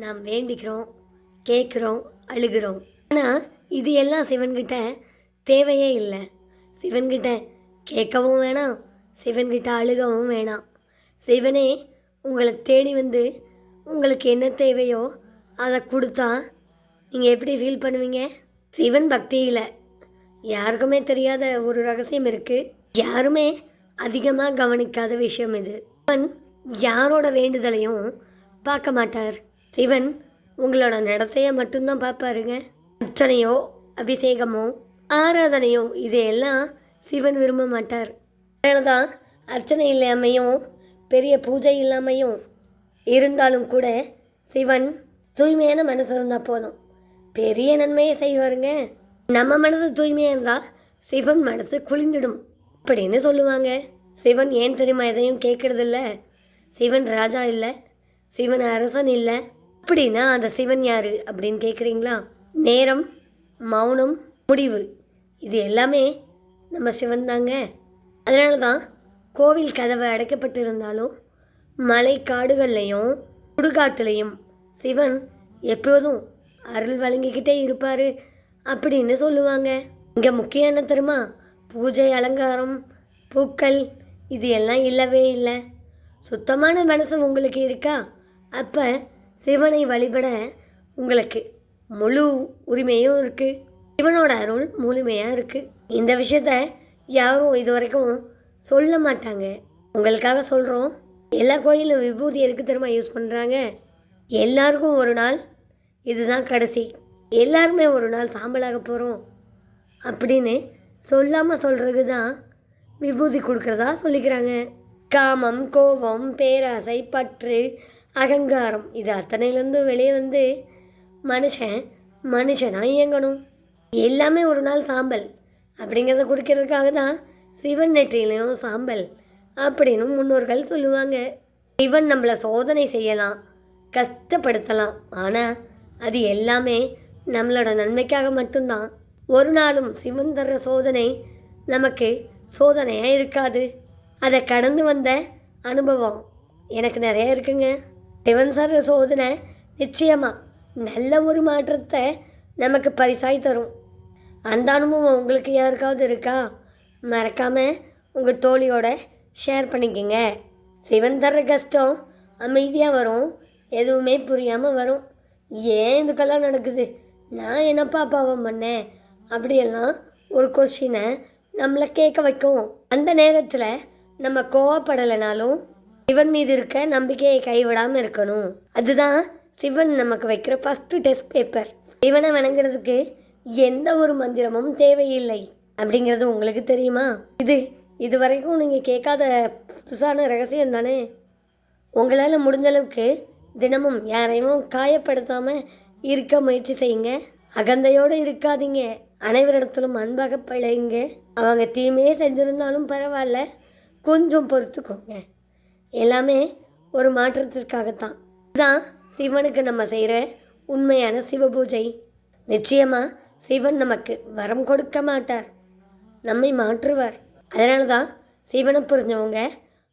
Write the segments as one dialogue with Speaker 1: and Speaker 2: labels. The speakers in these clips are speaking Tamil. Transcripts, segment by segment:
Speaker 1: நாம் வேண்டிக்கிறோம், கேட்குறோம், அழுகிறோம். ஆனால் இது எல்லாம் சிவன்கிட்ட தேவையே இல்லை. சிவன்கிட்ட கேட்கவும் வேணாம், சிவன்கிட்ட அழுகவும் வேணாம். சிவனே உங்களை தேடி வந்து உங்களுக்கு என்ன தேவையோ அதை கொடுத்தா நீங்கள் எப்படி ஃபீல் பண்ணுவீங்க? சிவன் பக்தியில் யாருக்குமே தெரியாத ஒரு ரகசியம் இருக்குது. யாருமே அதிகமாக கவனிக்காத விஷயம் இது. சிவன் யாரோட வேண்டுதலையும் பார்க்க மாட்டார். சிவன் உங்களோட நடத்தையை மட்டும்தான் பார்ப்பாருங்க. அர்ச்சனையோ அபிஷேகமோ ஆராதனையோ இதையெல்லாம் சிவன் விரும்ப மாட்டார். அதனால தான் அர்ச்சனை இல்லாமையும் பெரிய பூஜை இல்லாமையும் இருந்தாலும் கூட சிவன் தூய்மையான மனசு இருந்தால் போதும், பெரிய நன்மையை செய்வாருங்க. நம்ம மனசு தூய்மையாக இருந்தால் சிவன் மனசு குளிந்துடும் அப்படின்னு சொல்லுவாங்க. சிவன் ஏன் தெரியுமா எதையும் கேட்குறதில்ல? சிவன் ராஜா இல்லை, சிவன் அரசன் இல்லை. அப்படின்னா அந்த சிவன் யார் அப்படின்னு கேட்குறீங்களா? நேரம், மௌனம், முடிவு, இது எல்லாமே நம்ம சிவன் தாங்க. அதனால தான் கோவில் கதவை அடைக்கப்பட்டு இருந்தாலும் மலை காடுகள்லையும் சுடுகாட்டுலையும் சிவன் எப்போதும் அருள் வழங்கிக்கிட்டே இருப்பார் அப்படின்னு சொல்லுவாங்க. இங்கே முக்கியம் என்ன தெரியுமா? பூஜை, அலங்காரம், பூக்கள் இது எல்லாம் இல்லவே இல்லை. சுத்தமான மனசு உங்களுக்கு இருக்கா? அப்போ சிவனை வழிபட உங்களுக்கு முழு உரிமையும் இருக்குது. சிவனோட அருள் முழுமையாக இருக்குது. இந்த விஷயத்த யாரும் இது வரைக்கும் சொல்ல மாட்டாங்க. உங்களுக்காக சொல்கிறோம். எல்லா கோயிலும் விபூதி எதுக்கு தெரியுமா யூஸ் பண்ணுறாங்க? எல்லாருக்கும் ஒரு நாள் இதுதான் கடைசி, எல்லாருமே ஒரு நாள் சாம்பலாக போகிறோம் அப்படின்னு சொல்லாமல் சொல்கிறது தான் விபூதி கொடுக்குறதா சொல்லிக்கிறாங்க. காமம், கோபம், பேராசை, பற்று, அகங்காரம் இது அத்தனையிலேருந்து வெளியே வந்து மனுஷனாக இயங்கணும். எல்லாமே ஒரு நாள் சாம்பல் அப்படிங்கிறத குறிக்கிறதுக்காக தான் சிவன் நெற்றியிலையும் சாம்பல் அப்படின்னு முன்னோர்கள் சொல்லுவாங்க. சிவன் நம்மளை சோதனை செய்யலாம், கஷ்டப்படுத்தலாம், ஆனால் அது எல்லாமே நம்மளோட நன்மைக்காக மட்டும்தான். ஒரு நாளும் சிவன் தர்ற சோதனை நமக்கு சோதனையாக இருக்காது. அதை கடந்து வந்த அனுபவம் எனக்கு நிறைய இருக்குங்க. சிவன் தர்ற சோதனை நிச்சயமாக நல்ல ஒரு மாற்றத்தை நமக்கு பரிசாய் தரும். அந்த அனுபவம் உங்களுக்கு யாருக்காவது இருக்கா? மறக்காமல் உங்கள் தோழியோட ஷேர் பண்ணிக்கோங்க. சிவன் தர்ற கஷ்டம் அமைதியாக வரும், எதுவுமே புரியாமல் வரும். ஏன் இதுக்கெல்லாம் நடக்குது, நான் என்னப்பா பாவம் பண்ணேன் அப்படியெல்லாம் ஒரு கொஸ்டினை நம்மளை கேட்க வைக்கும். அந்த நேரத்தில் நம்ம கோவப்படலைனாலும் சிவன் மீது இருக்க நம்பிக்கையை கைவிடாமல் இருக்கணும். அதுதான் சிவன் நமக்கு வைக்கிற ஃபஸ்ட்டு டெஸ்ட் பேப்பர். சிவனை வணங்குறதுக்கு எந்த ஒரு மந்திரமும் தேவையில்லை அப்படிங்கிறது உங்களுக்கு தெரியுமா? இது வரைக்கும் நீங்கள் கேட்காத புதுசான ரகசியம் தானே. உங்களால் முடிஞ்ச அளவுக்கு தினமும் யாரையும் காயப்படுத்தாமல் இருக்க முயற்சி செய்யுங்க. அகந்தையோடு இருக்காதீங்க. அனைவரிடத்திலும் அன்பாக பழகுங்க. அவங்க தீமையே செஞ்சுருந்தாலும் பரவாயில்ல, கொஞ்சம் பொறுத்துக்கோங்க. எல்லாமே ஒரு மாற்றத்திற்காகத்தான். இதுதான் சிவனுக்கு நம்ம செய்கிற உண்மையான சிவபூஜை. நிச்சயமாக சிவன் நமக்கு வரம் கொடுக்க மாட்டார், நம்மை மாற்றுவார். அதனால தான் சிவனை புரிஞ்சவங்க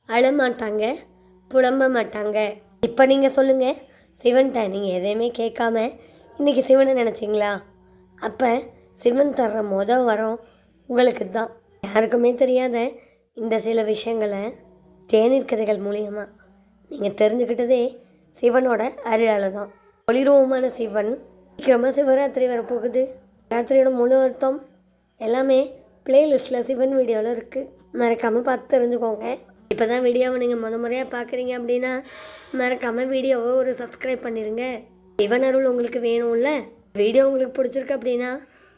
Speaker 1: அழமாட்டாங்க, புலம்ப மாட்டாங்க. இப்போ நீங்கள் சொல்லுங்கள், சிவன்கிட்ட நீங்கள் எதையுமே கேட்காம இன்றைக்கி சிவனை நினச்சிங்களா? அப்போ சிவன் தர்ற வரம் உங்களுக்கு தான். யாருக்குமே தெரியாத இந்த சில விஷயங்களை தேநீர் கதைகள் மூலியமாக நீங்கள் தெரிஞ்சுக்கிட்டதே சிவனோட அருளால் தான். ஒளிரூபமான சிவன். சீக்கிரமாக சிவராத்திரி வரப்போகுது. ராத்திரியோட முழு அர்த்தம் எல்லாமே பிளேலிஸ்ட்டில் சிவன் வீடியோவில் இருக்குது. மறக்காமல் பார்த்து தெரிஞ்சுக்கோங்க. இப்போ தான் வீடியோவை நீங்கள் முறையாக பார்க்குறீங்க அப்படின்னா மறக்காமல் வீடியோவை ஒரு சப்ஸ்கிரைப் பண்ணிடுங்க. சிவன் அருள் உங்களுக்கு வேணும்ல. வீடியோ உங்களுக்கு பிடிச்சிருக்கு அப்படின்னா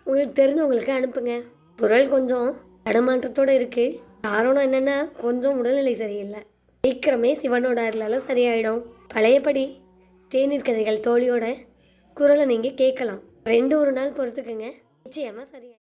Speaker 1: உங்களுக்கு தெரிஞ்சவங்களுக்கு அனுப்புங்க. குரல் கொஞ்சம் தடுமாற்றத்தோடு இருக்குது. காரணம் என்னென்னா கொஞ்சம் உடல்நிலை சரியில்லை. சீக்கிரமே சிவனோட அருளால் சரியாயிடும். பழையபடி தேநீர் கதைகள் தோழியோட குரலை நீங்கள் கேட்கலாம். 2 ஒரு நாள் பொறுத்துக்குங்க, நிச்சயமாக சரியாயிடும்.